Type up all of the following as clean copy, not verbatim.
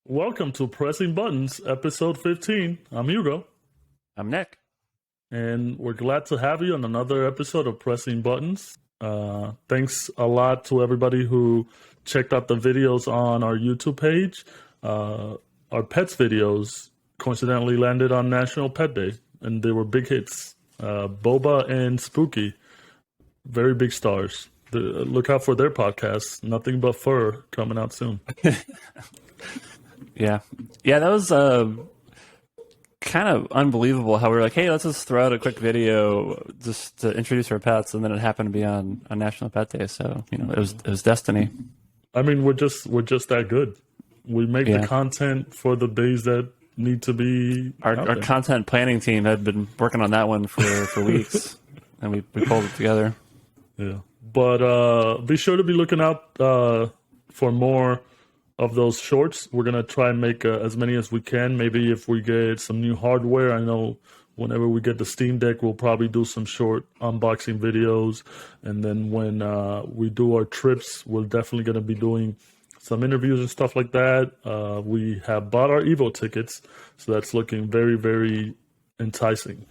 Welcome to Pressing Buttons, episode 15. I'm Hugo, I'm Nick. and we're glad to have you on another episode of Pressing Buttons. Thanks a lot to everybody who checked out the videos on our YouTube page. Our pets videos coincidentally landed on National Pet Day, and they were big hits. Boba and Spooky, very big stars. Look out for their podcast, Nothing But Fur, coming out soon. Yeah, that was kind of unbelievable how we were like, hey, let's just throw out a quick video just to introduce our pets, and then it happened to be on National Pet Day. So it was destiny. I mean, we're just that good. We make the content for the days that need to be. Our content planning team had been working on that one for weeks, and we pulled it together. Yeah, but be sure to be looking out for more of those shorts. We're gonna try and make as many as we can. Maybe if we get some new hardware, I know whenever we get the Steam Deck, we'll probably do some short unboxing videos. And then when we do our trips, we're definitely gonna be doing some interviews and stuff like that. We have bought our Evo tickets, so that's looking very, very enticing.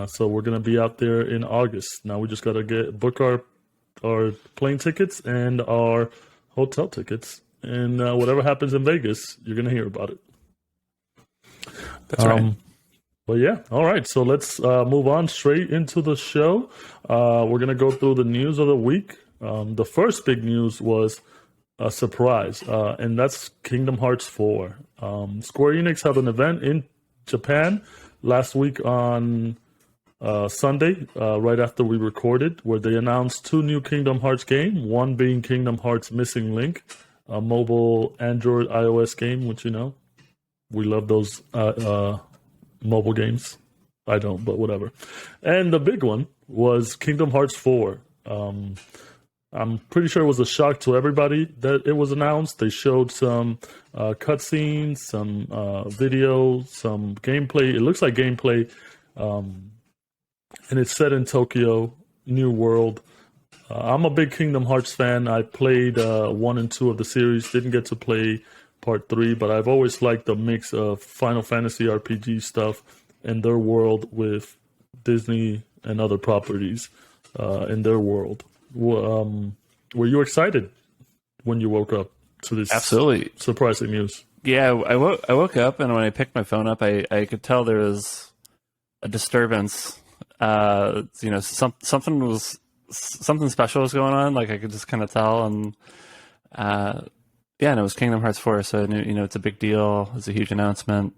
So we're gonna be out there in August. Now we just gotta book our plane tickets and our hotel tickets. And whatever happens in Vegas, you're going to hear about it. That's right. But yeah, all right. So let's move on straight into the show. We're going to go through the news of the week. The first big news was a surprise, and that's Kingdom Hearts 4. Square Enix had an event in Japan last week on Sunday, right after we recorded, where they announced two new Kingdom Hearts games, one being Kingdom Hearts Missing Link, a mobile Android iOS game, which we love those mobile games. I don't, but whatever. And the big one was Kingdom Hearts 4. I'm pretty sure it was a shock to everybody that it was announced. They showed some cutscenes, some video, some gameplay. It looks like gameplay, and it's set in Tokyo, New World. I'm a big Kingdom Hearts fan. I played 1 and 2 of the series. Didn't get to play part 3, but I've always liked the mix of Final Fantasy RPG stuff and their world with Disney and other properties in their world. Were you excited when you woke up to this Absolutely surprising news? Yeah, I woke up, and when I picked my phone up, I could tell there was a disturbance. Something special was going on. Like I could just kind of tell, and and it was Kingdom Hearts 4, so I knew it's a big deal. It's a huge announcement.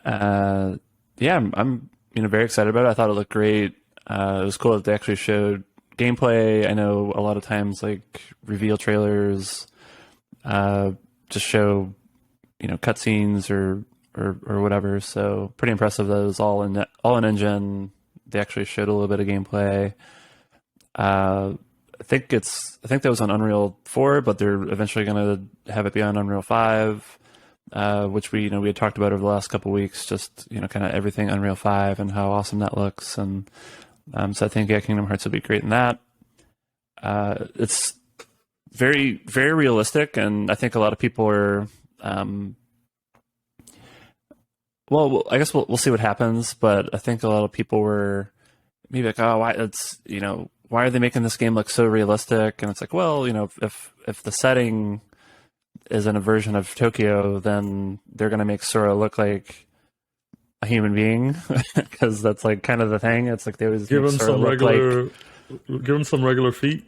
I'm very excited about it. I thought it looked great. It was cool that they actually showed gameplay. I know a lot of times like reveal trailers just show cutscenes or whatever. So pretty impressive that it was all in engine. They actually showed a little bit of gameplay. I think that was on Unreal 4, but they're eventually going to have it be on Unreal 5, which we had talked about over the last couple of weeks. Just kind of everything Unreal 5 and how awesome that looks, and so I think Kingdom Hearts would be great in that. It's very, very realistic, and I think a lot of people are. Well, I guess we'll see what happens, but I think a lot of people were maybe like, oh, why are they making this game look so realistic? And it's like, well, if the setting is in a version of Tokyo, then they're going to make Sora look like a human being, because that's like kind of the thing. It's like they always give him some regular feet.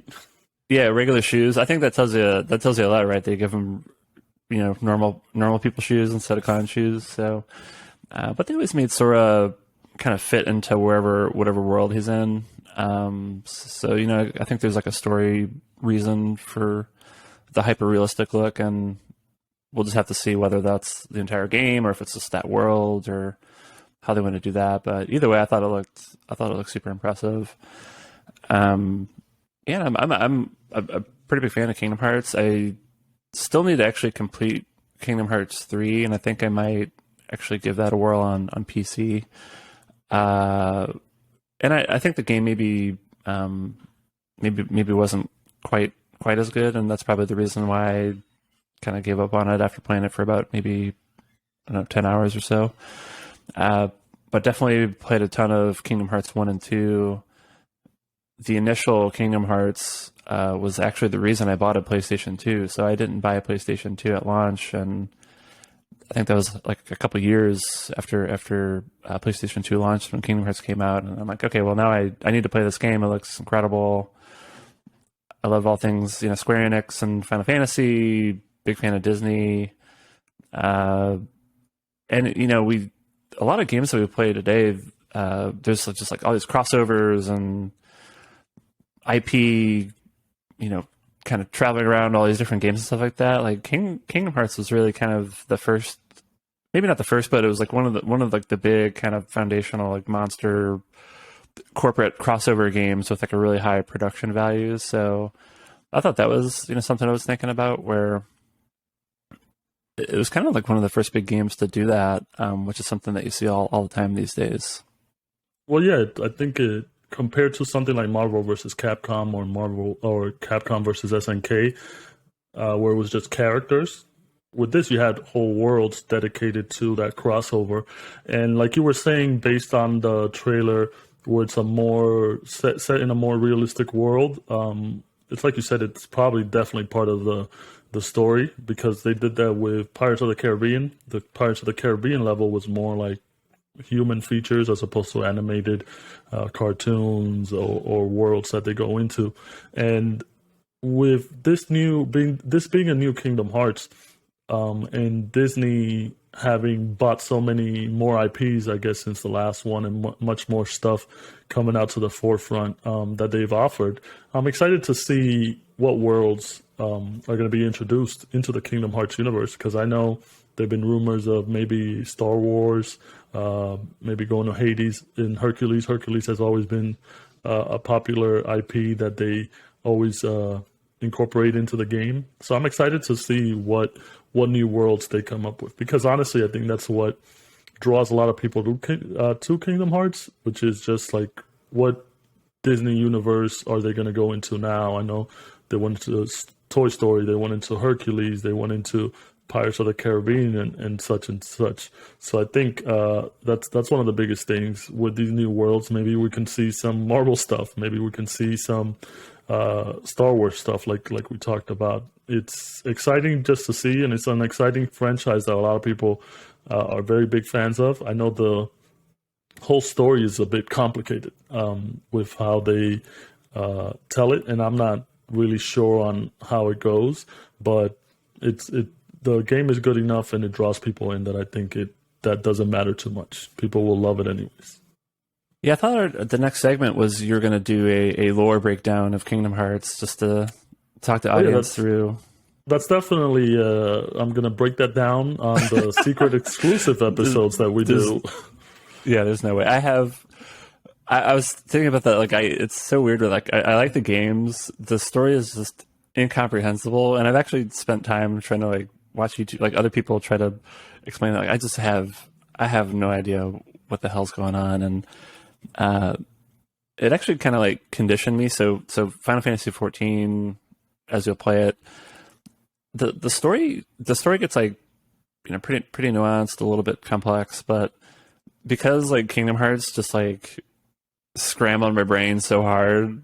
Yeah, regular shoes. I think that tells you a lot, right? They give him normal people shoes instead of clown shoes. So, but they always made Sora kind of fit into whatever world he's in. So I think there's like a story reason for the hyper realistic look, and we'll just have to see whether that's the entire game or if it's just that world or how they want to do that. But either way, I thought it looked super impressive. I'm a pretty big fan of Kingdom Hearts. I still need to actually complete Kingdom Hearts 3, and I think I might actually give that a whirl on PC. And I think the game maybe wasn't quite as good, and that's probably the reason why kind of gave up on it after playing it for about maybe, I don't know, 10 hours or so. But definitely played a ton of Kingdom Hearts 1 and 2. The initial Kingdom Hearts was actually the reason I bought a PlayStation 2. So I didn't buy a PlayStation 2 at launch, and I think that was like a couple years after PlayStation 2 launched when Kingdom Hearts came out. And I'm like, okay, well now I need to play this game. It looks incredible. I love all things, Square Enix and Final Fantasy. Big fan of Disney. And a lot of games that we play today, there's just like all these crossovers and IP, kind of traveling around all these different games and stuff like that. Like Kingdom Hearts was really kind of the first, maybe not the first, but it was like one of like the big kind of foundational like monster corporate crossover games with like a really high production value. So I thought that was something I was thinking about, where it was kind of like one of the first big games to do that, which is something that you see all the time these days. Well, yeah, I think compared to something like Marvel versus Capcom or Capcom versus SNK, where it was just characters. With this, you had whole worlds dedicated to that crossover, and like you were saying, based on the trailer, where it's a more set in a more realistic world. It's like you said, it's probably definitely part of the story, because they did that with Pirates of the Caribbean. The Pirates of the Caribbean level was more like human features as opposed to animated cartoons or worlds that they go into. And with this being a new Kingdom Hearts, and Disney having bought so many more IPs, I guess, since the last one, and much more stuff coming out to the forefront that they've offered, I'm excited to see what worlds are going to be introduced into the Kingdom Hearts universe, because I know there have been rumors of maybe Star Wars, maybe going to Hades and Hercules. Hercules has always been a popular IP that they always incorporate into the game. So I'm excited to see what new worlds they come up with, because honestly, I think that's what draws a lot of people to Kingdom Hearts, which is just like, what Disney universe are they going to go into now? I know they went into Toy Story, they went into Hercules, they went into Pirates of the Caribbean and such and such. So I think that's one of the biggest things with these new worlds. Maybe we can see some Marvel stuff. Maybe we can see some Star Wars stuff like we talked about. It's exciting just to see, and it's an exciting franchise that a lot of people are very big fans of. I know the whole story is a bit complicated with how they tell it, and I'm not really sure on how it goes, but the game is good enough and it draws people in that I think that doesn't matter too much. People will love it anyways. Yeah, I thought the next segment was you're going to do a lore breakdown of Kingdom Hearts, just to talk the audience through. That's definitely, I'm going to break that down on the secret exclusive episodes that we do. Yeah, there's no way. I was thinking about that. Like, it's so weird. Like, I like the games. The story is just incomprehensible, and I've actually spent time trying to like watch YouTube, like other people try to explain it. Like, I have no idea what the hell's going on, and it actually kind of like conditioned me. So Final Fantasy 14, as you'll play it, the story gets like pretty nuanced, a little bit complex, but because like Kingdom Hearts just like scrambled my brain so hard,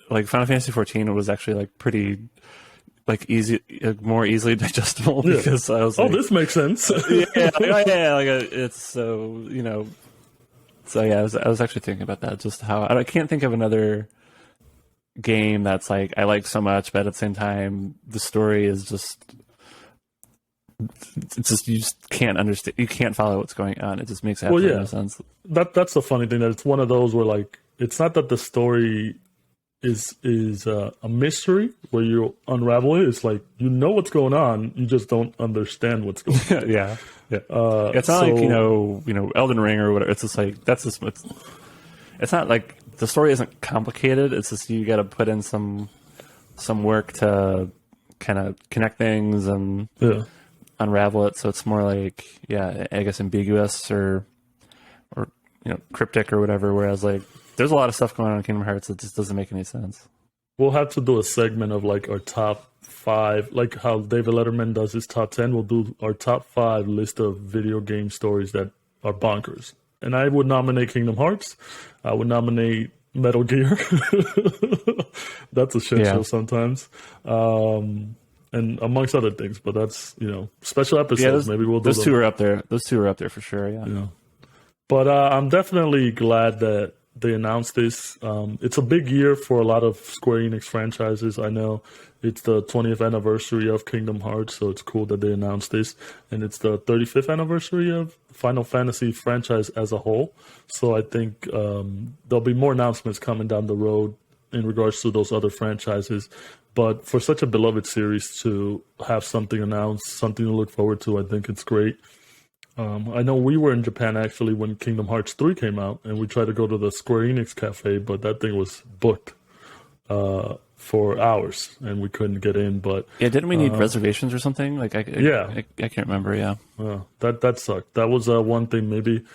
like Final Fantasy 14 was actually like pretty like easy, more easily digestible, because I was like, this makes sense. yeah, like it's so So yeah, I was actually thinking about that, just how I can't think of another game that's like I like so much, but at the same time the story is just you just can't understand, you can't follow what's going on. It just makes absolutely no sense. That's the funny thing, that it's one of those where like it's not that the story is a mystery where you unravel it. It's like what's going on, you just don't understand what's going on. Yeah. It's not like Elden Ring or whatever. It's just like it's not like the story isn't complicated. It's just you got to put in some work to kind of connect things and unravel it. So it's more like I guess ambiguous or cryptic or whatever. Whereas like there's a lot of stuff going on in Kingdom Hearts that just doesn't make any sense. We'll have to do a segment of like our top 5, like how David Letterman does his top 10. We'll do our top 5 list of video game stories that are bonkers. And I would nominate Kingdom Hearts. I would nominate Metal Gear. That's a shit show sometimes. And amongst other things, but that's, special episodes. Maybe we'll do those two are up there. Those two are up there for sure. Yeah. But I'm definitely glad that they announced this. It's a big year for a lot of Square Enix franchises. I know it's the 20th anniversary of Kingdom Hearts, so it's cool that they announced this. And it's the 35th anniversary of Final Fantasy franchise as a whole. So I think there'll be more announcements coming down the road in regards to those other franchises. But for such a beloved series to have something announced, something to look forward to, I think it's great. I know we were in Japan actually when Kingdom Hearts 3 came out, and we tried to go to the Square Enix cafe, but that thing was booked for hours, and we couldn't get in. But didn't we need reservations or something? Like I can't remember. Yeah, that sucked. That was one thing. Maybe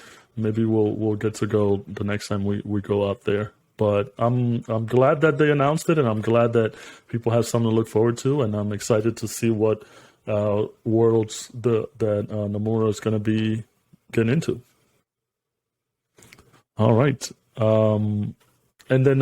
we'll get to go the next time we go out there. But I'm glad that they announced it, and I'm glad that people have something to look forward to, and I'm excited to see what worlds that Nomura is going to be getting into. All right. And then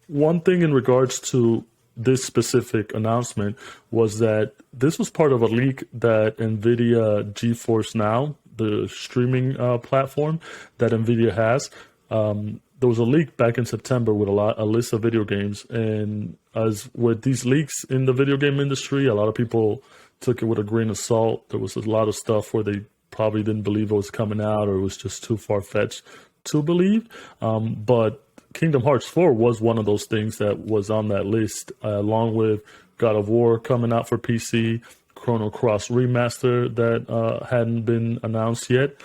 one thing in regards to this specific announcement was that this was part of a leak that NVIDIA GeForce Now, the streaming platform that NVIDIA has, there was a leak back in September with a list of video games. And as with these leaks in the video game industry, a lot of people took it with a grain of salt. There was a lot of stuff where they probably didn't believe it was coming out, or it was just too far-fetched to believe. But Kingdom Hearts 4 was one of those things that was on that list, along with God of War coming out for PC, Chrono Cross Remaster that hadn't been announced yet.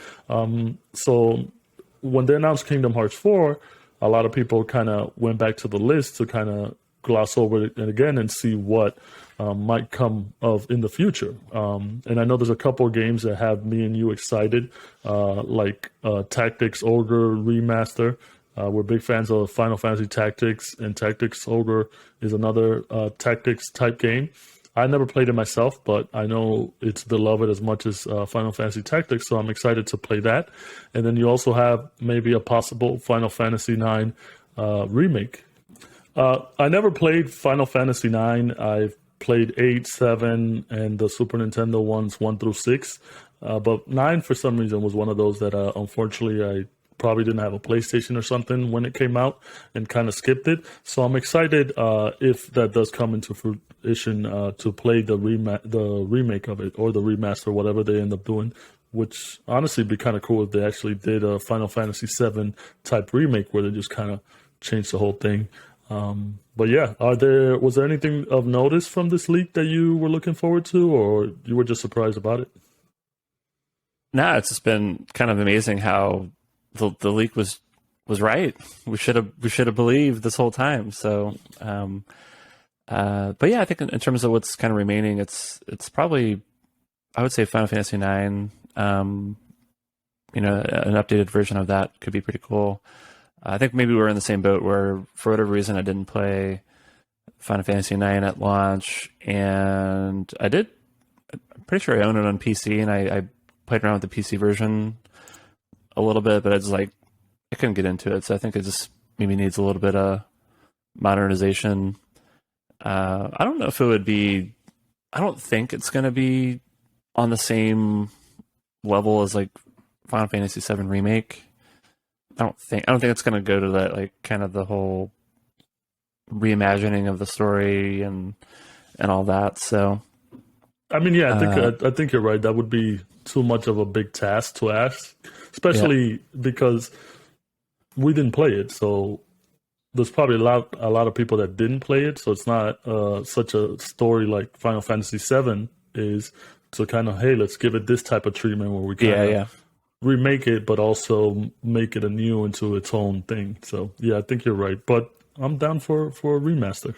So when they announced Kingdom Hearts 4, a lot of people kind of went back to the list to kind of gloss over it again and see what might come of in the future. And I know there's a couple of games that have me and you excited, like Tactics Ogre Remaster. We're big fans of Final Fantasy Tactics, and Tactics Ogre is another tactics type game. I never played it myself, but I know it's beloved as much as Final Fantasy Tactics, so I'm excited to play that. And then you also have maybe a possible Final Fantasy IX remake. I never played Final Fantasy IX. I've played 8, 7, and the Super Nintendo ones 1 through 6. But 9, for some reason, was one of those that unfortunately I probably didn't have a PlayStation or something when it came out and kind of skipped it. So I'm excited if that does come into fruition to play the remake of it, or the remaster, whatever they end up doing, which honestly would be kind of cool if they actually did a Final Fantasy VII type remake where they just kind of changed the whole thing. But yeah, was there anything of notice from this leak that you were looking forward to, or you were just surprised about it? No, it's just been kind of amazing how the leak was right. We should have believed this whole time. So, but yeah, I think in terms of what's kind of remaining, it's probably, I would say, Final Fantasy IX. An updated version of that could be pretty cool. I think maybe we're in the same boat where, for whatever reason, I didn't play Final Fantasy IX at launch, and I'm pretty sure I own it on PC, and I played around with the PC version a little bit, but I couldn't get into it, so I think it just maybe needs a little bit of modernization. I don't know if it would be, I don't think it's going to be on the level as like Final Fantasy VII Remake. I don't think it's going to go to that, like, kind of the whole reimagining of the story and all that. So, I mean, yeah, I think you're right. That would be too much of a big task to ask, especially because we didn't play it. So there's probably a lot of people that didn't play it. So it's not such a story like Final Fantasy VII is, to kind of, hey, let's give it this type of treatment where we kind of remake it, but also make it anew into its own thing. So yeah, I think you're right. But I'm down for a remaster.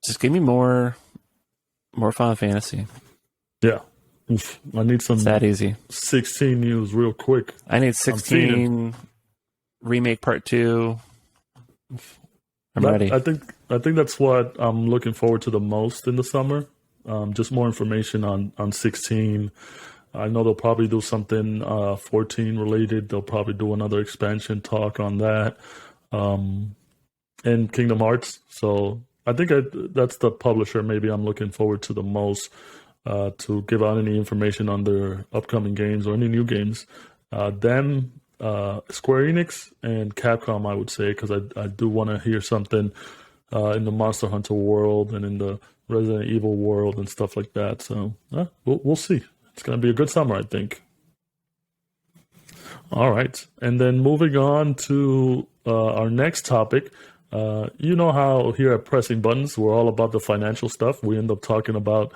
Just give me more Final Fantasy. Yeah. Oof, I need some. It's that easy. 16 news real quick. I need 16 remake part 2. I'm ready. I think I think that's what I'm looking forward to the most in the summer. Just more information on 16. I know they'll probably do something 14 related. They'll probably do another expansion talk on that, and Kingdom Hearts. So I think that's the publisher maybe I'm looking forward to the most, to give out any information on their upcoming games or any new games. Square Enix and Capcom, I would say, because I do want to hear something in the Monster Hunter world and in the Resident Evil world and stuff like that. So we'll see. It's going to be a good summer, I think. All right. And then moving on to our next topic. You know how here at Pressing Buttons, we're all about the financial stuff. We end up talking about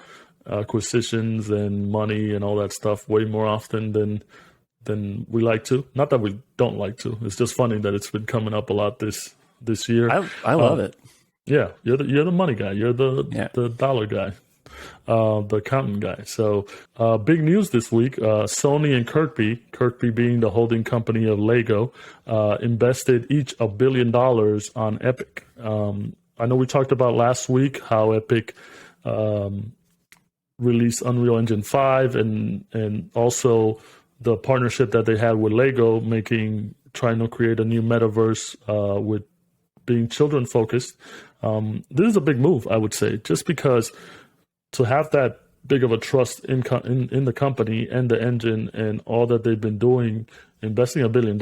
acquisitions and money and all that stuff way more often than we like to. Not that we don't like to. It's just funny that it's been coming up a lot this year. I love it. Yeah, you're the money guy. You're the dollar guy, the accountant guy. So big news this week. Sony and KIRKBI being the holding company of Lego, invested each $1 billion on Epic. I know we talked about last week how Epic released Unreal Engine 5 and also the partnership that they had with Lego, trying to create a new metaverse with being children focused. This is a big move, I would say, just because to have that big of a trust in the company and the engine and all that they've been doing, investing $1 billion,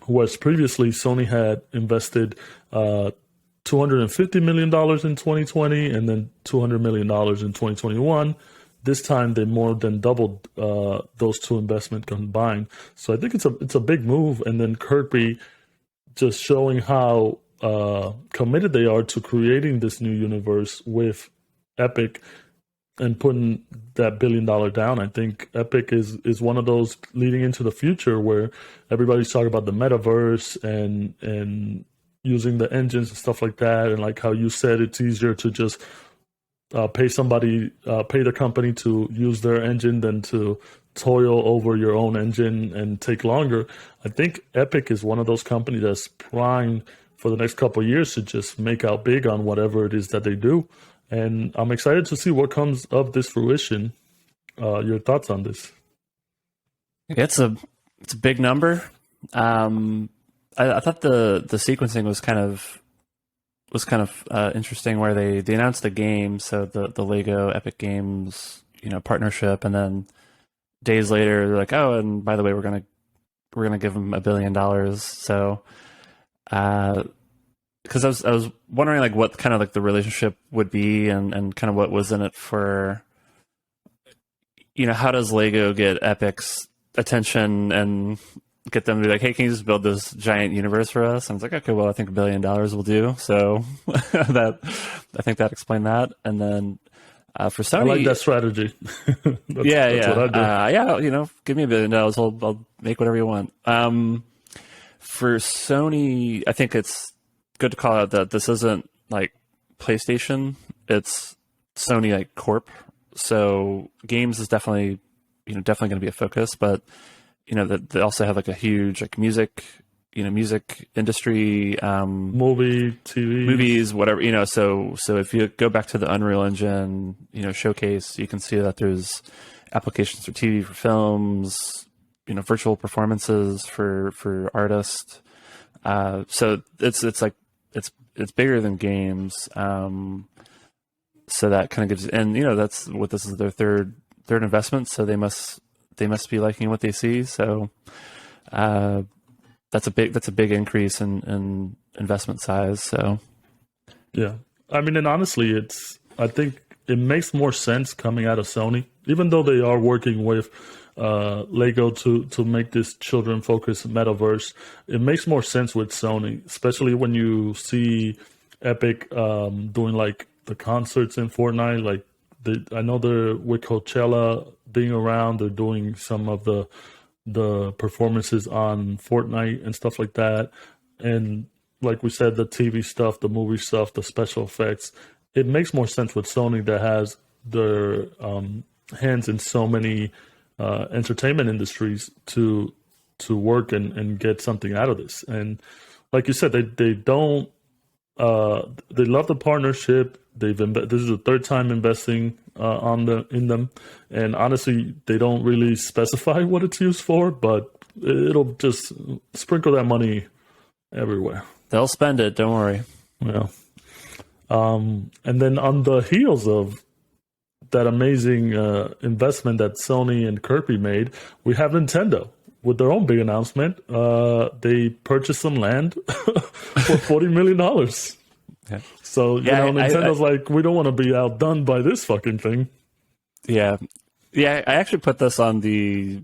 whereas previously Sony had invested $250 million in 2020 and then $200 million in 2021. This time they more than doubled those two investments combined. So I think it's a big move. And then KIRKBI just showing how committed they are to creating this new universe with Epic and putting that $1 billion down. I think Epic is one of those leading into the future where everybody's talking about the metaverse and using the engines and stuff like that. And like how you said, it's easier to just pay the company to use their engine than to toil over your own engine and take longer. I think Epic is one of those companies that's primed for the next couple of years to just make out big on whatever it is that they do. And I'm excited to see what comes of this fruition. Your thoughts on this? It's a big number. I thought the sequencing was kind of interesting, where they announced the game, so the Lego Epic Games partnership, and then days later they're like, oh, and by the way, we're gonna give them $1 billion. So because I was wondering like what kind of like the relationship would be and kind of what was in it for, how does Lego get Epic's attention and get them to be like, hey, can you just build this giant universe for us? And I was like, okay, well, I think $1 billion will do. So I think that explained that. And then for Sony, I like that strategy. That's what I do. Give me $1 billion, I'll make whatever you want. For Sony, I think it's good to call out that this isn't like PlayStation, it's Sony like Corp. So games is definitely going to be a focus, but that they also have like a huge like music industry, movie, TV, movies, whatever, so if you go back to the Unreal Engine, showcase, you can see that there's applications for TV, for films, virtual performances for artists. So it's bigger than games. So that kind of gives, and that's what this is their third investment. So they must be liking what they see. So that's a big increase in investment size. So yeah, I mean, and honestly, I think it makes more sense coming out of Sony, even though they are working with Lego to make this children-focused metaverse. It makes more sense with Sony, especially when you see Epic doing like the concerts in Fortnite. Like I know they're with Coachella being around. They're doing some of the performances on Fortnite and stuff like that. And like we said, the TV stuff, the movie stuff, the special effects. It makes more sense with Sony that has their hands in so many entertainment industries to work and get something out of this. And like you said, they don't they love the partnership. This is the third time investing in them, and honestly, they don't really specify what it's used for, but it'll just sprinkle that money everywhere. They'll spend it. Don't worry. Yeah. And then on the heels of that amazing investment that Sony and KIRKBI made, we have Nintendo with their own big announcement. They purchased some land for $40 million. Yeah. So, Nintendo's like, we don't want to be outdone by this fucking thing. Yeah. Yeah, I actually put this on the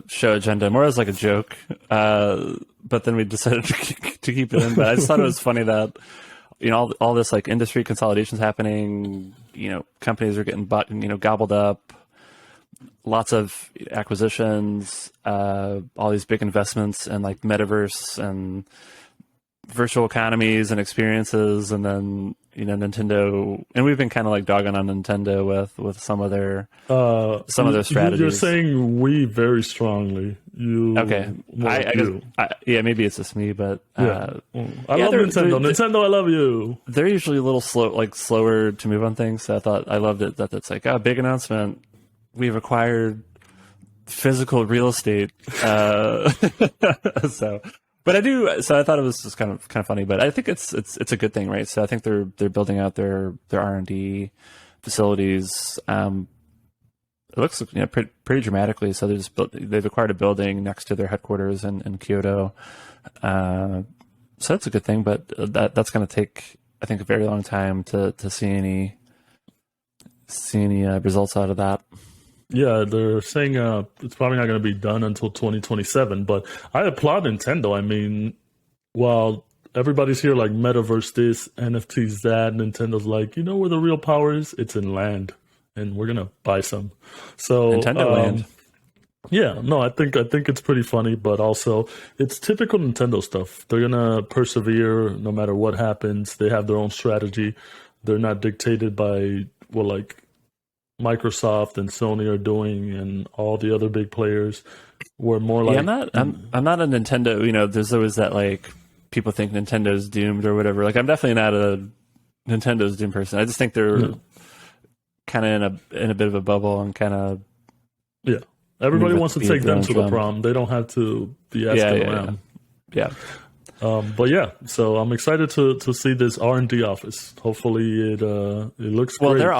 show agenda more as like a joke, but then we decided to keep it in. But I just thought it was funny that, all this like industry consolidation's happening, companies are getting gobbled up, lots of acquisitions, all these big investments in like metaverse and virtual economies and experiences, and then Nintendo, and we've been kind of like dogging on Nintendo with some of their strategies. You're saying we very strongly. Okay, I guess, yeah, maybe it's just me, but I love Nintendo. Nintendo, I love you. They're usually a little slower to move on things. So I loved it that it's like a big announcement. We've acquired physical real estate, so. But I thought it was just kind of funny, but I think it's a good thing, right? So I think they're building out their R&D facilities. It looks pretty dramatically. So they've acquired a building next to their headquarters in Kyoto. So that's a good thing, but that's going to take, I think, a very long time to see any results out of that. Yeah, they're saying it's probably not going to be done until 2027, but I applaud Nintendo. I mean, while everybody's here like metaverse this, NFTs that, Nintendo's like, where the real power is? It's in land, and we're going to buy some. So Nintendo land. Yeah, no, I think it's pretty funny, but also it's typical Nintendo stuff. They're going to persevere no matter what happens. They have their own strategy. They're not dictated by, Microsoft and Sony are doing, and all the other big players. We're more like, I'm not a Nintendo. There's always that like people think Nintendo's doomed or whatever. Like I'm definitely not a Nintendo's doomed person. I just think they're kind of in a bit of a bubble and kind of everybody wants to take them to the prom. They don't have to be asking around. Yeah. But yeah, so I'm excited to see this R&D office. Hopefully it looks great. Well, their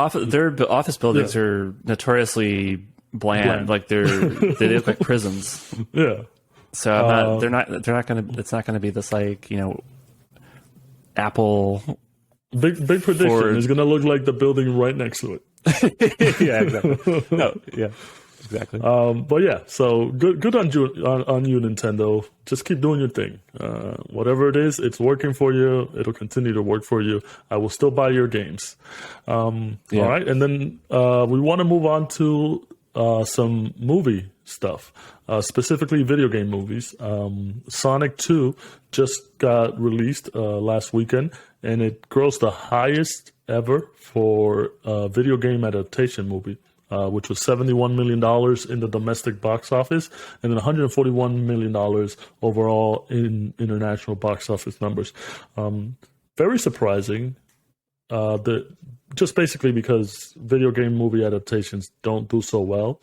office buildings are notoriously bland. Like they look like prisons. Yeah. So they're not going to. It's not going to be this like Apple. Big prediction is going to look like the building right next to it. Yeah. Exactly. No. Yeah. Exactly. But yeah, so good on you, Nintendo. Just keep doing your thing. Whatever it is, it's working for you. It'll continue to work for you. I will still buy your games. All right, and then we want to move on to some movie stuff, specifically video game movies. Sonic 2 just got released last weekend, and it grossed the highest ever for a video game adaptation movie. Which was $71 million in the domestic box office, and then $141 million overall in international box office numbers. Very surprising, just basically because video game movie adaptations don't do so well.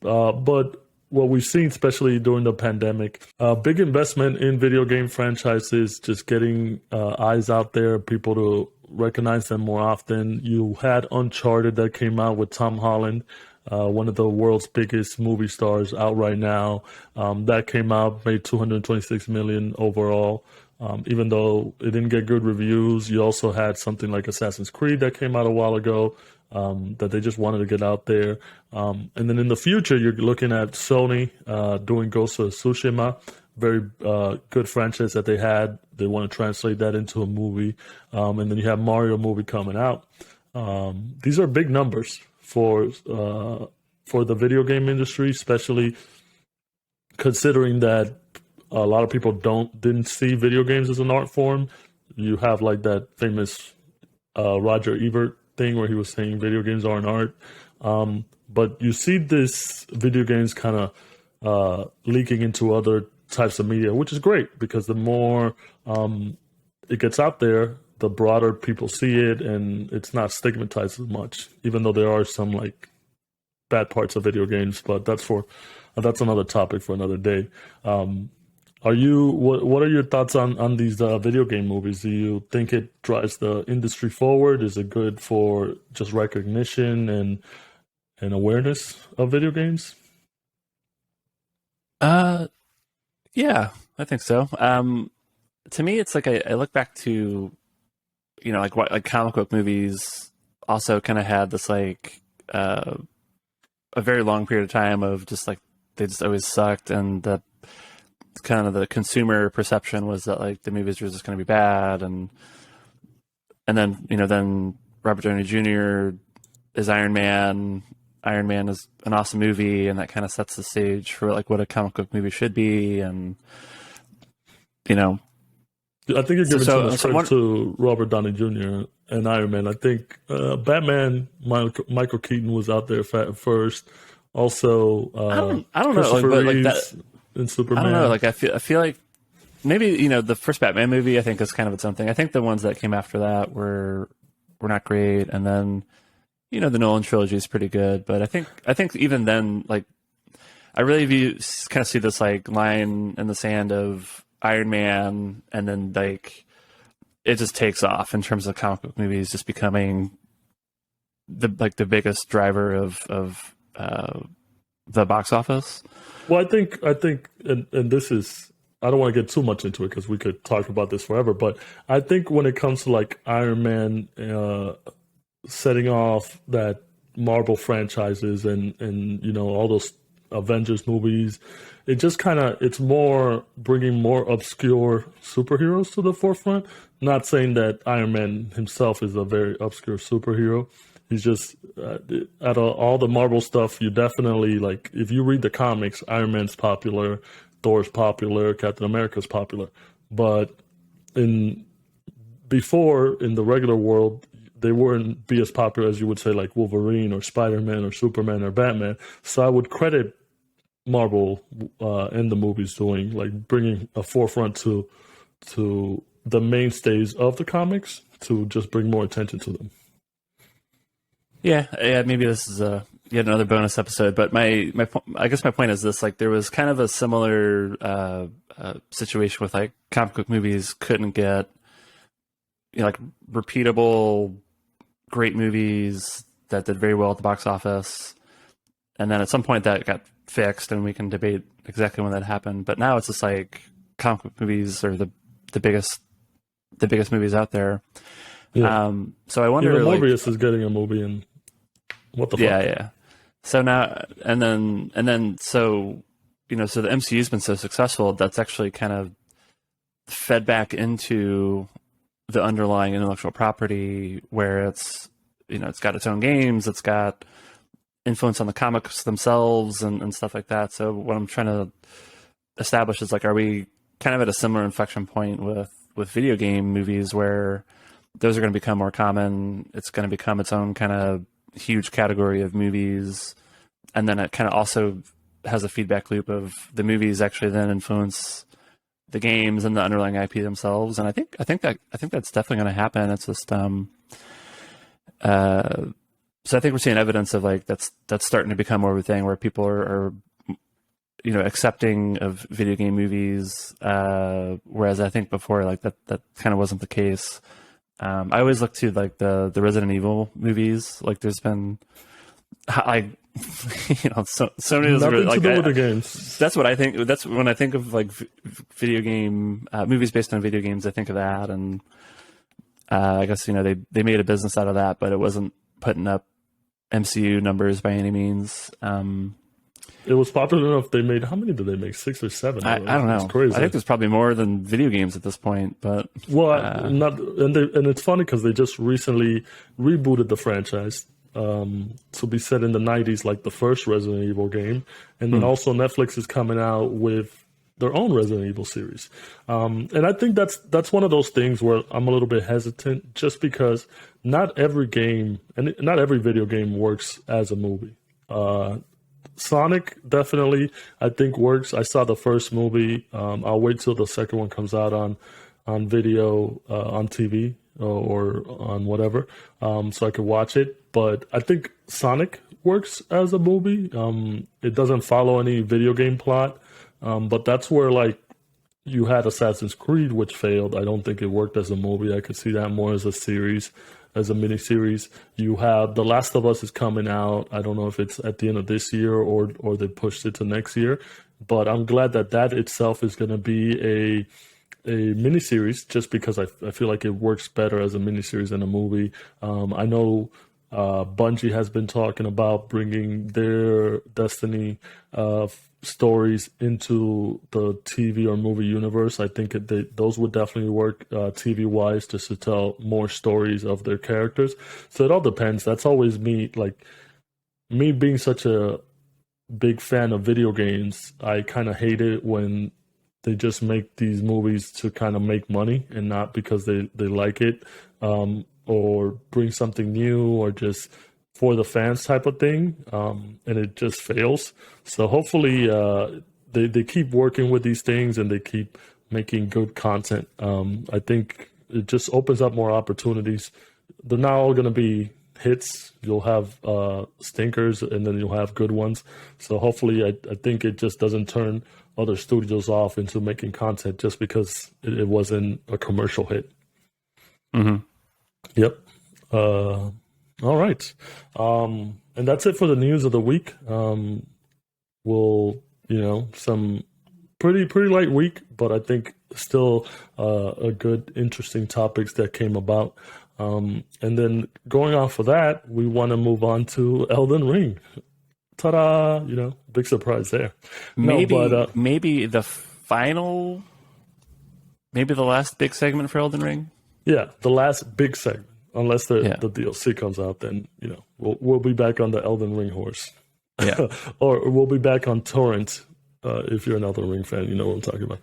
But what we've seen, especially during the pandemic, big investment in video game franchises, just getting eyes out there, people to recognize them more often. You had Uncharted that came out with Tom Holland, one of the world's biggest movie stars out right now. That came out, made $226 million overall. Even though it didn't get good reviews, you also had something like Assassin's Creed that came out a while ago that they just wanted to get out there. And then in the future, you're looking at Sony doing Ghost of Tsushima, very good franchise that they had. They want to translate that into a movie. And then you have Mario movie coming out. These are big numbers for the video game industry, especially considering that a lot of people didn't see video games as an art form. You have like that famous Roger Ebert thing where he was saying video games are an art. But you see this video games kind of leaking into other types of media, which is great because the more it gets out there, the broader people see it, and it's not stigmatized as much. Even though there are some like bad parts of video games, but that's another topic for another day. What are your thoughts on these video game movies? Do you think it drives the industry forward? Is it good for just recognition and awareness of video games? Yeah, I think so. To me, it's like I look back to, like comic book movies also kind of had this like a very long period of time of just like they just always sucked, and the kind of the consumer perception was that like the movies were just going to be bad, and then then Robert Downey Jr. is Iron Man. Iron Man is an awesome movie, and that kind of sets the stage for like what a comic book movie should be, and I think you're giving too much credit to Robert Downey Jr. and Iron Man. I think Batman, Michael Keaton was out there first. Also, I don't know, but like that in Superman. I don't know, like I feel like maybe the first Batman movie I think is kind of its own thing. I think the ones that came after that were not great, and then the Nolan trilogy is pretty good, but I think even then, like I really kind of see this like line in the sand of Iron Man, and then like it just takes off in terms of comic book movies just becoming the biggest driver of the box office. Well, I think, and this is, I don't want to get too much into it because we could talk about this forever, but I think when it comes to like Iron Man setting off that Marvel franchises and all those Avengers movies, it just it's more bringing more obscure superheroes to the forefront. Not saying that Iron Man himself is a very obscure superhero. He's just out of all the Marvel stuff, you definitely like if you read the comics, Iron Man's popular, Thor's popular, Captain America's popular, but before in the regular world, they wouldn't be as popular as you would say like Wolverine or Spider-Man or Superman or Batman. So I would credit Marvel in the movies doing like bringing a forefront to the mainstays of the comics to just bring more attention to them. Yeah, maybe this is yet another bonus episode, but I guess my point is this: like there was kind of a similar situation with like comic book movies couldn't get like repeatable great movies that did very well at the box office, and then at some point that got fixed, and we can debate exactly when that happened. But now it's just like comic book movies are the biggest movies out there. Yeah. So I wonder. Even Morbius is getting a movie, and what the fuck? Yeah. So now and then so so the MCU's been so successful that's actually kind of fed back into the underlying intellectual property where it's it's got its own games, it's got influence on the comics themselves and stuff like that. So what I'm trying to establish is like, are we kind of at a similar inflection point with video game movies where those are going to become more common? It's going to become its own kind of huge category of movies, and then it kind of also has a feedback loop of the movies actually then influence the games and the underlying IP themselves. And I think that's definitely going to happen. It's just so I think we're seeing evidence of like that's starting to become more of a thing where people are accepting of video game movies, whereas I think before like that kind of wasn't the case. I always look to like the Resident Evil movies. Like there's been Sony doesn't really like with the games. That's what I think. That's when I think of like video game movies based on video games. I think of that, and I guess they made a business out of that, but it wasn't putting up MCU numbers by any means. It was popular enough. They made, how many did they make? 6 or 7? I don't know. It's crazy. I think there's probably more than video games at this point. But and it's funny because they just recently rebooted the franchise to be set in the 90s, like the first Resident Evil game, and then also Netflix is coming out with their own Resident Evil series. And I think that's one of those things where I'm a little bit hesitant, just because not every game and not every video game works as a movie. Sonic definitely, I think, works. I saw the first movie. I'll wait till the second one comes out on video on TV or on whatever, so I could watch it. But I think Sonic works as a movie. It doesn't follow any video game plot, but that's where like you had Assassin's Creed, which failed. I don't think it worked as a movie. I could see that more as a series, as a mini series. You have The Last of Us is coming out. I don't know if it's at the end of this year or they pushed it to next year, but I'm glad that that itself is going to be a miniseries, just because I feel like it works better as a miniseries than a movie. I know Bungie has been talking about bringing their Destiny stories into the TV or movie universe. I think those would definitely work TV wise, just to tell more stories of their characters. So it all depends. That's always me, like me being such a big fan of video games. I kind of hate it when they just make these movies to kind of make money and not because they like it, or bring something new, or just for the fans type of thing, and it just fails. So hopefully they keep working with these things and they keep making good content. I think it just opens up more opportunities. They're not all going to be hits. You'll have stinkers, and then you'll have good ones. So hopefully I think it just doesn't turn other studios off into making content just because it wasn't a commercial hit. Mm-hmm. Yep. All right. And that's it for the news of the week. We'll, some pretty light week, but I think still a good, interesting topics that came about. And then going off of that, we want to move on to Elden Ring. Ta-da! Big surprise there. Maybe the last big segment for Elden Ring. Yeah, the last big segment. Unless the DLC comes out, then we'll be back on the Elden Ring horse. Yeah, or we'll be back on Torrent. If you're an Elden Ring fan, you know what I'm talking about.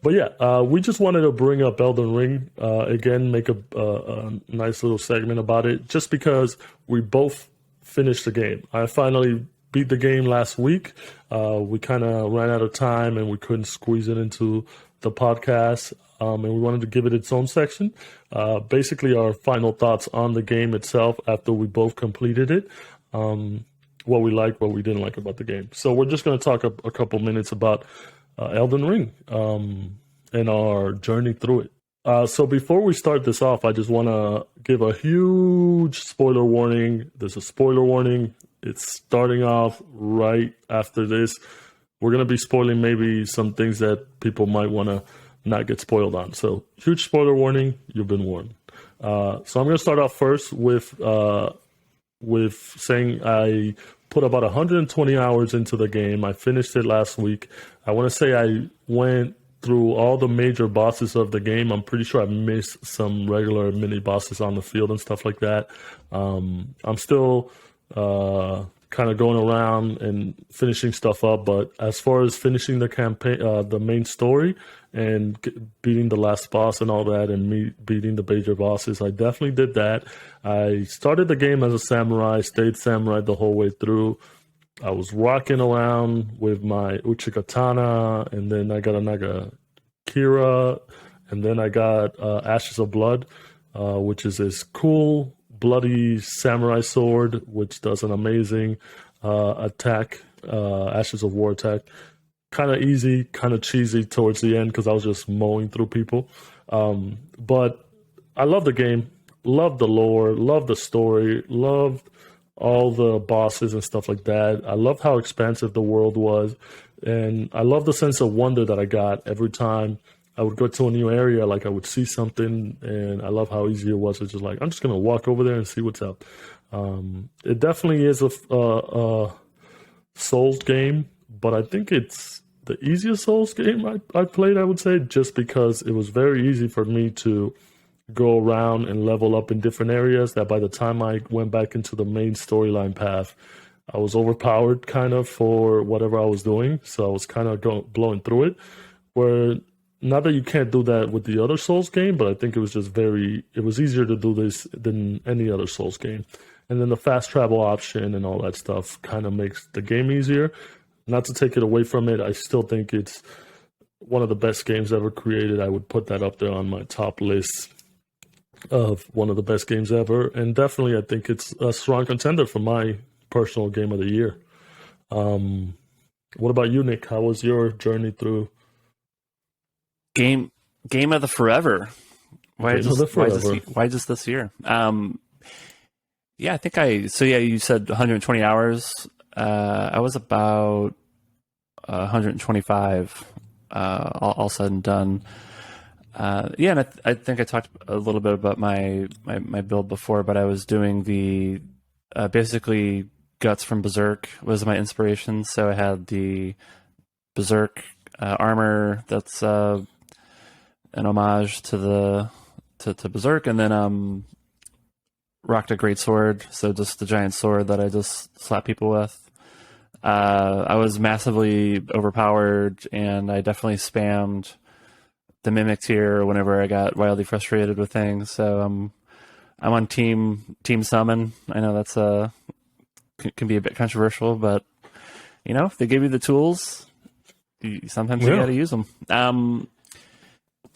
But yeah, we just wanted to bring up Elden Ring again, make a nice little segment about it, just because we both finished the game. I finally beat the game last week. We kind of ran out of time and we couldn't squeeze it into the podcast. And we wanted to give it its own section. Basically, our final thoughts on the game itself after we both completed it. What we liked, what we didn't like about the game. So we're just going to talk a couple minutes about Elden Ring and our journey through it. So before we start this off, I just want to give a huge spoiler warning. There's a spoiler warning. It's starting off right after this. We're going to be spoiling maybe some things that people might want to not get spoiled on. So huge spoiler warning. You've been warned. So I'm going to start off first with saying I put about 120 hours into the game. I finished it last week. I want to say I went through all the major bosses of the game. I'm pretty sure I missed some regular mini bosses on the field and stuff like that. I'm still kind of going around and finishing stuff up, but as far as finishing the campaign, the main story, and beating the last boss and all that, and me beating the major bosses, I definitely did that. I started the game as a samurai, stayed samurai the whole way through. I was rocking around with my Uchikatana, and then I got a Nagakira, and then I got Ashes of Blood, which is this cool, bloody samurai sword, which does an amazing attack, Ashes of War attack. Kind of easy, kind of cheesy towards the end because I was just mowing through people. But I love the game, love the lore, love the story, loved all the bosses and stuff like that. I loved how expansive the world was, and I love the sense of wonder that I got every time I would go to a new area. Like I would see something, and I love how easy it was. It's just like, I'm just going to walk over there and see what's up. It definitely is a Souls game, but I think it's the easiest Souls game I played, I would say, just because it was very easy for me to go around and level up in different areas, that by the time I went back into the main storyline path, I was overpowered kind of for whatever I was doing. So I was kind of blowing through it, where not that you can't do that with the other Souls game, but I think it was just it was easier to do this than any other Souls game. And then the fast travel option and all that stuff kind of makes the game easier. Not to take it away from it, I still think it's one of the best games ever created. I would put that up there on my top list of one of the best games ever, and definitely I think it's a strong contender for my personal game of the year. What about you, Nick? How was your journey through Game of the forever. Why Game of the Forever? why just this year? Yeah, I think you said 120 hours. I was about 125, all said and done. Yeah, and I think I talked a little bit about my build before, but I was doing the basically Guts from Berserk was my inspiration. So I had the Berserk armor that's an homage to to Berserk, and then rocked a great sword, so just the giant sword that I just slap people with. I was massively overpowered, and I definitely spammed the mimic tier whenever I got wildly frustrated with things. So I'm on team summon. I know that's can be a bit controversial, but if they give you the tools, sometimes you got to use them.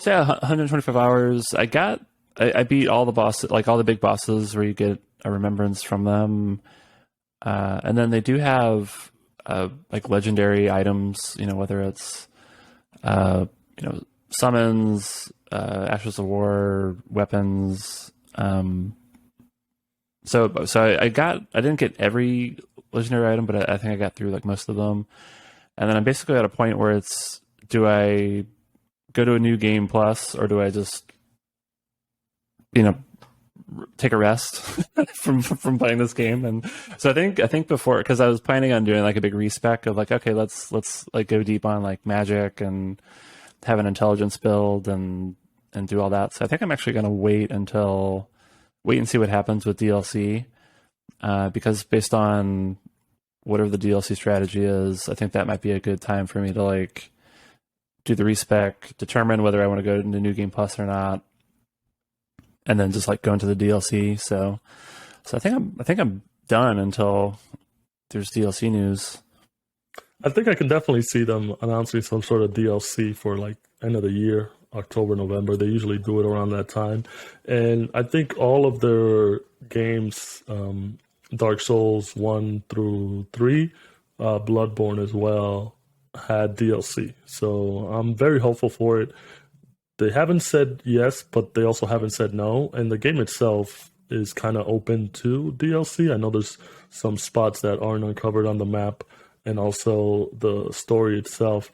So yeah, 125 hours. I beat all the bosses, like all the big bosses, where you get a remembrance from them, and then they do have like legendary items. Whether it's summons, ashes of war, weapons. So I didn't get every legendary item, but I think I got through like most of them. And then I'm basically at a point where it's, do I go to a new game plus, or do I just take a rest from playing this game? And so I think before, because I was planning on doing like a big respec of like, okay, let's like go deep on like magic and have an intelligence build and do all that. So I think I'm actually going to wait and see what happens with DLC, because based on whatever the DLC strategy is, I think that might be a good time for me to like do the respec, determine whether I want to go into New Game Plus or not, and then just like go into the DLC. So I think I'm done until there's DLC news. I think I can definitely see them announcing some sort of DLC for like end of the year, October, November. They usually do it around that time. And I think all of their games, Dark Souls 1 through 3, Bloodborne as well, had DLC. So I'm very hopeful for it. They haven't said yes, but they also haven't said no. And the game itself is kind of open to DLC. I know there's some spots that aren't uncovered on the map. And also the story itself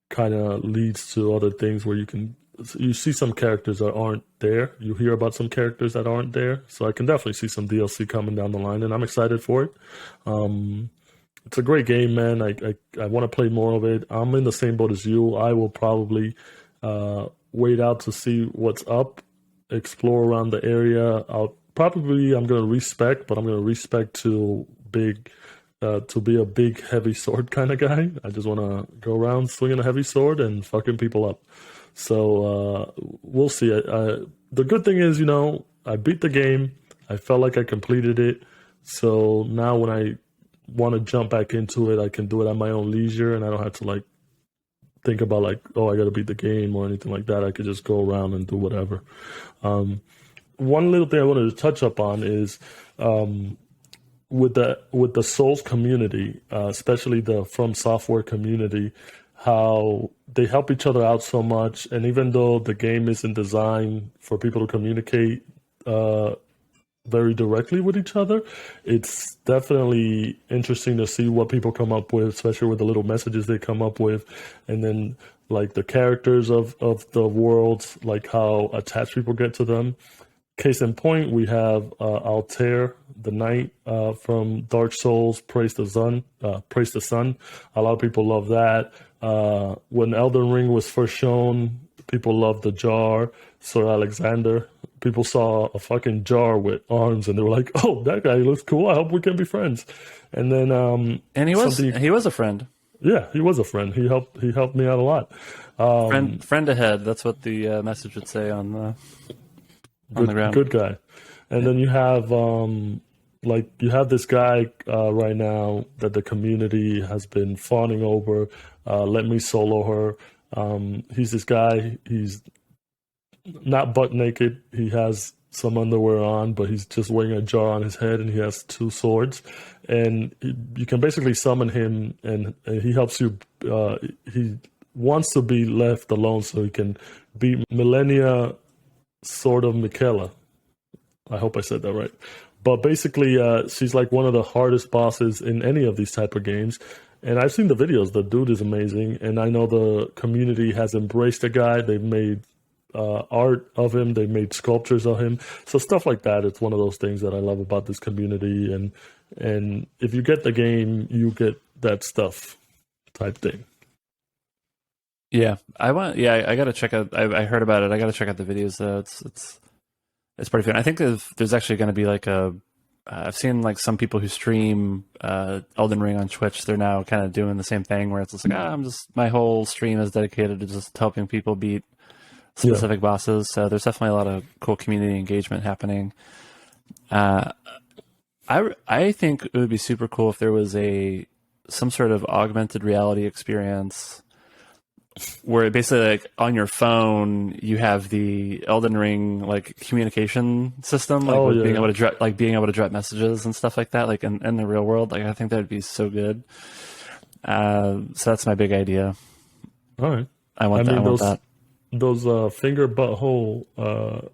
kind of leads to other things where you see some characters that aren't there. You hear about some characters that aren't there. So I can definitely see some DLC coming down the line, and I'm excited for it. It's a great game, man. I want to play more of it. I'm in the same boat as you. I will probably wait out to see what's up, explore around the area. I'm going to respec, but I'm going to respec to be a big heavy sword kind of guy. I just want to go around swinging a heavy sword and fucking people up. So we'll see. The good thing is, I beat the game. I felt like I completed it. So now when I want to jump back into it, I can do it at my own leisure, and I don't have to like think about like, oh, I got to beat the game or anything like that. I could just go around and do whatever. One little thing I wanted to touch up on is with the Souls community, especially the From Software community, how they help each other out so much. And even though the game isn't designed for people to communicate very directly with each other, it's definitely interesting to see what people come up with, especially with the little messages they come up with. And then like the characters of the worlds, like how attached people get to them. Case in point, we have Altair, the knight from Dark Souls, Praise the Sun. A lot of people love that. When Elden Ring was first shown, people loved the jar, Sir Alexander. People saw a fucking jar with arms, and they were like, "Oh, that guy looks cool. I hope we can be friends." And then, and he was a friend. Yeah, he was a friend. He helped me out a lot. Friend ahead. That's what the message would say on the ground. Good guy. And then you have you have this guy right now that the community has been fawning over. Let me solo her. He's this guy. He's not butt naked. He has some underwear on, but he's just wearing a jar on his head, and he has two swords. And you can basically summon him, and he helps you. He wants to be left alone so he can beat Millennia, Sword of Michaela. I hope I said that right. But basically, she's like one of the hardest bosses in any of these type of games. And I've seen the videos. The dude is amazing. And I know the community has embraced the guy. They've made art of him. They made sculptures of him. So stuff like that. It's one of those things that I love about this community. And if you get the game, you get that stuff type thing. Yeah, I gotta check out. I heard about it. I gotta check out the videos though. It's pretty fun. I think there's actually going to be like I've seen like some people who stream Elden Ring on Twitch. They're now kind of doing the same thing where it's just like, my whole stream is dedicated to just helping people beat specific bosses. So there's definitely a lot of cool community engagement happening. I think it would be super cool if there was some sort of augmented reality experience where basically like on your phone you have the Elden Ring like communication system, like being able to drop messages and stuff like that, like in the real world. Like I think that would be so good. So that's my big idea. All right. I want that. Those finger butthole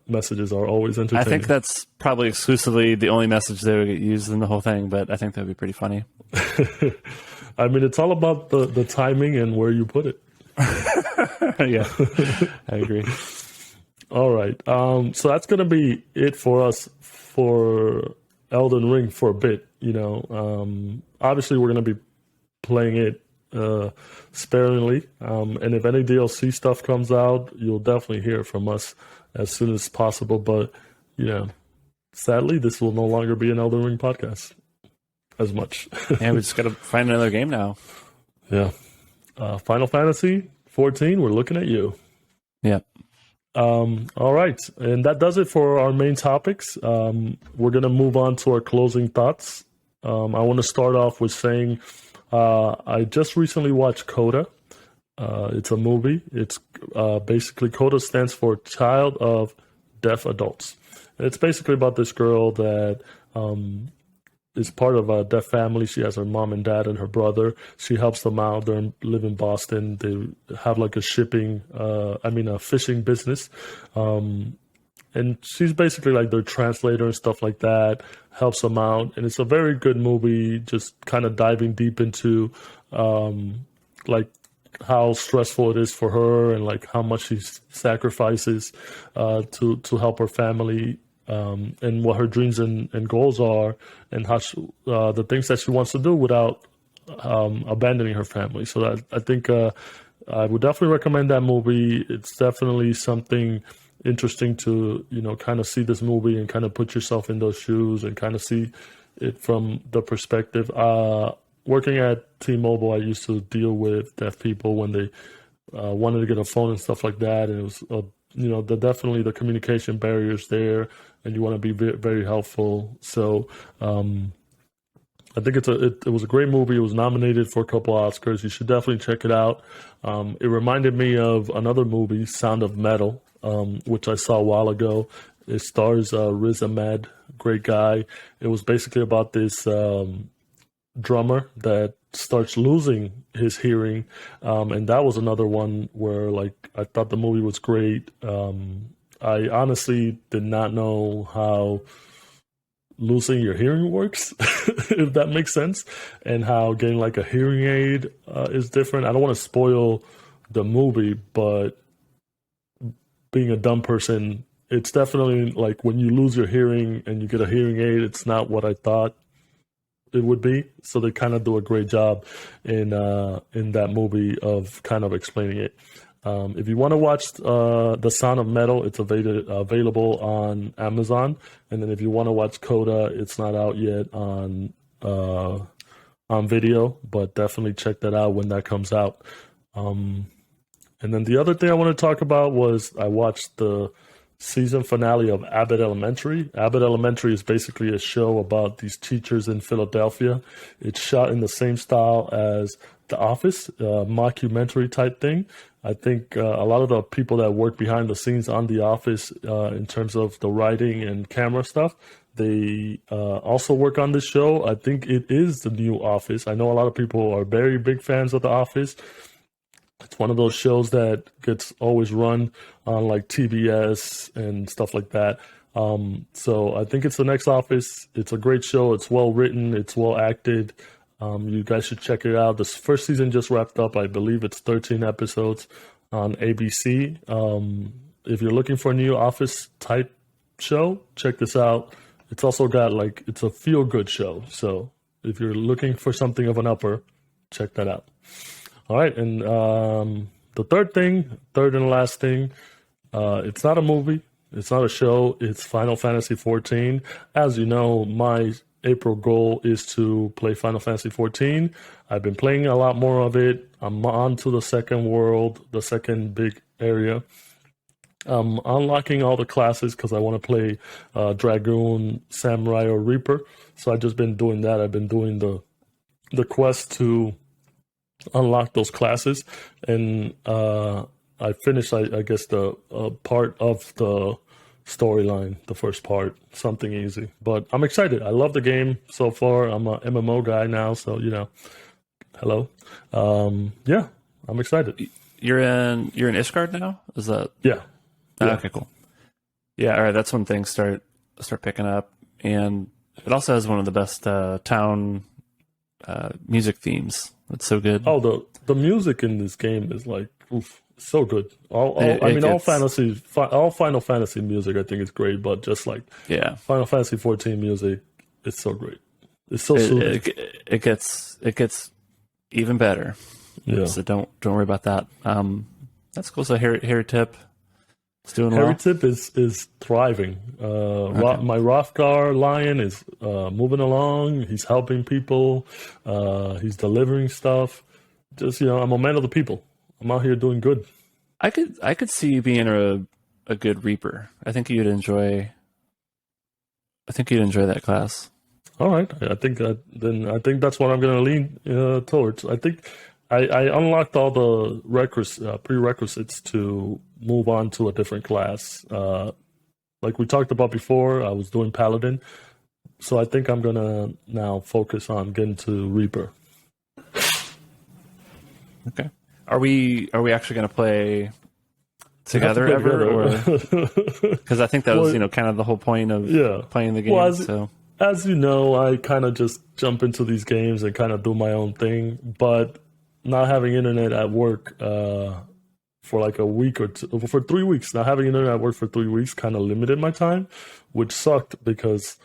messages are always entertaining. I think that's probably exclusively the only message that would get used in the whole thing, but I think that would be pretty funny. I mean, it's all about the timing and where you put it. Yeah, I agree. All right. So that's going to be it for us for Elden Ring for a bit. Obviously we're going to be playing it sparingly. And if any DLC stuff comes out, you'll definitely hear from us as soon as possible. But, sadly, this will no longer be an Elden Ring podcast as much. Yeah, we just got to find another game now. Yeah. Final Fantasy 14, we're looking at you. Yeah. All right. And that does it for our main topics. We're going to move on to our closing thoughts. I want to start off with saying I just recently watched CODA. It's a movie. It's basically CODA stands for Child of Deaf Adults. And it's basically about this girl that is part of a deaf family. She has her mom and dad and her brother. She helps them out. They live in Boston. They have like a fishing business. And she's basically like their translator and stuff like that, helps them out. And it's a very good movie, just kind of diving deep into like how stressful it is for her and like how much she sacrifices to help her family. And what her dreams and goals are, and how the things that she wants to do without abandoning her family. So I think I would definitely recommend that movie. It's definitely something interesting to kind of see this movie and kind of put yourself in those shoes and kind of see it from the perspective. Working at T-Mobile, I used to deal with deaf people when they wanted to get a phone and stuff like that, and it was definitely the communication barriers there, and you want to be very, very helpful. So I think it was a great movie. It was nominated for a couple Oscars. You should definitely check it out. It reminded me of another movie, Sound of Metal, which I saw a while ago. It stars Riz Ahmed, great guy. It was basically about this drummer that starts losing his hearing, and that was another one where like I thought the movie was great. I honestly did not know how losing your hearing works, if that makes sense, and how getting like a hearing aid is different. I don't want to spoil the movie, but being a dumb person, it's definitely like when you lose your hearing and you get a hearing aid, it's not what I thought it would be. So they kind of do a great job in that movie of kind of explaining it. If you want to watch The Sound of Metal, it's available on Amazon. And then if you want to watch CODA, it's not out yet on video, but definitely check that out when that comes out. And then the other thing I want to talk about was I watched the season finale of Abbott Elementary. Abbott Elementary is basically a show about these teachers in Philadelphia. It's shot in the same style as The Office, mockumentary type thing. I think a lot of the people that work behind the scenes on The Office, in terms of the writing and camera stuff, they also work on this show. I think it is the new Office. I know a lot of people are very big fans of The Office. It's one of those shows that gets always run on like TBS and stuff like that. So I think it's the next Office. It's a great show. It's well written. It's well acted. You guys should check it out. This first season just wrapped up. I believe it's 13 episodes on ABC. If you're looking for a new Office type show, check this out. It's also got like, it's a feel good show. So if you're looking for something of an upper, check that out. All right, and the third and last thing, it's not a movie, it's not a show, it's Final Fantasy XIV. As you know, my April goal is to play Final Fantasy XIV. I've been playing a lot more of it. I'm on to the second world, the second big area. I'm unlocking all the classes because I want to play Dragoon, Samurai, or Reaper. So I've just been doing that. I've been doing the quest to unlock those classes, and I finished I guess the part of the storyline, the first part, something easy, but I'm excited. I love the game so far. I'm a MMO guy now, so hello. Yeah, I'm excited. You're in Ishgard now? Is that? Yeah. Okay, cool. Yeah, all right, that's when things start picking up, and it also has one of the best town music themes. It's so good. Oh, the music in this game is like so good. All Final Fantasy music I think is great, but just like Final Fantasy 14 music, it's so great. It's so soothing. It gets even better. Yeah. So don't worry about that. That's cool. So Harry Tip, it's doing well. Harry Tip is thriving. Okay. My Rothgar lion is moving along. He's helping people. He's delivering stuff. Just I'm a man of the people. I'm out here doing good. I could see you being a good Reaper. I think you'd enjoy that class. All right. I think that's what I'm going to lean towards. I think I unlocked all the prerequisites to move on to a different class. Like we talked about before, I was doing Paladin. So I think I'm going to now focus on getting to Reaper. Okay. Are we actually going to play together ever? Because I think that was kind of the whole point of playing the game. Well, as you know, I kind of just jump into these games and kind of do my own thing. But not having internet at work for like a week or two, for 3 weeks, not having internet at work for 3 weeks kind of limited my time, which sucked because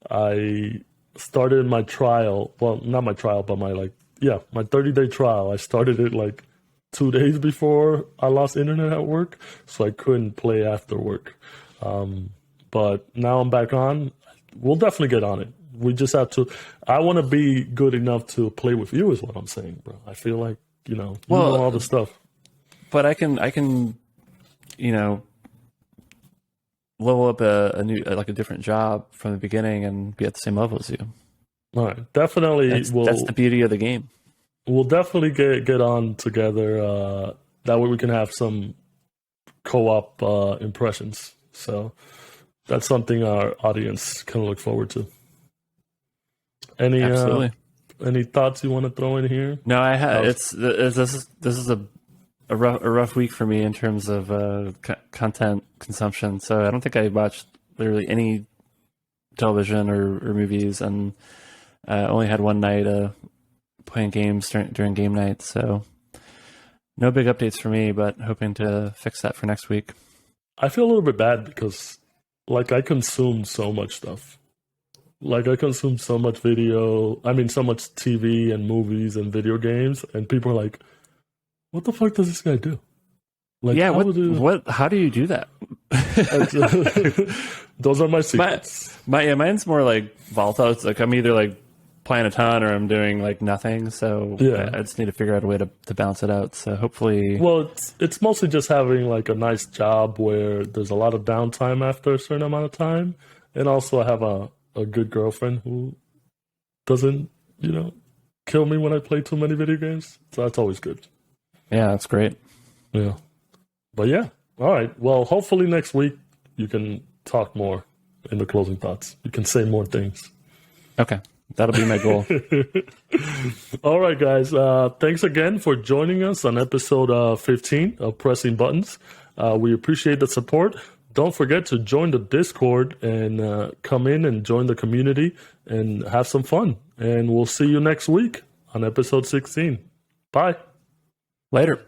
I started my trial. Well, not my trial, but my 30-day trial. I started it like 2 days before I lost internet at work, so I couldn't play after work. But now I'm back on. We'll definitely get on it. We just have to. I want to be good enough to play with you, is what I'm saying, bro. I feel like you know all the stuff. But I can level up a new a different job from the beginning and be at the same level as you. All right, definitely. That's the beauty of the game. We'll definitely get on together. That way we can have some co-op impressions. So that's something our audience can look forward to. Any thoughts you want to throw in here? No, I have. This is a rough week for me in terms of content consumption. So I don't think I watched literally any television or movies, and only had one night playing games during game night. So no big updates for me, but hoping to fix that for next week. I feel a little bit bad because I consume so much stuff. I consume so much so much TV and movies and video games, and people are like, what the fuck does this guy do? How do you do that? Those are my secrets. Mine's more like volatile. It's like I'm either like playing a ton or I'm doing like nothing. So I just need to figure out a way to balance it out. So hopefully, well, it's mostly just having like a nice job where there's a lot of downtime after a certain amount of time, and also I have a good girlfriend who doesn't, kill me when I play too many video games. So that's always good. Yeah, that's great. Yeah. But yeah. All right. Well, hopefully next week you can talk more in the closing thoughts. You can say more things. Okay. That'll be my goal. All right, guys. Thanks again for joining us on episode 15 of Pressing Buttons. We appreciate the support. Don't forget to join the Discord and come in and join the community and have some fun. And we'll see you next week on episode 16. Bye. Later.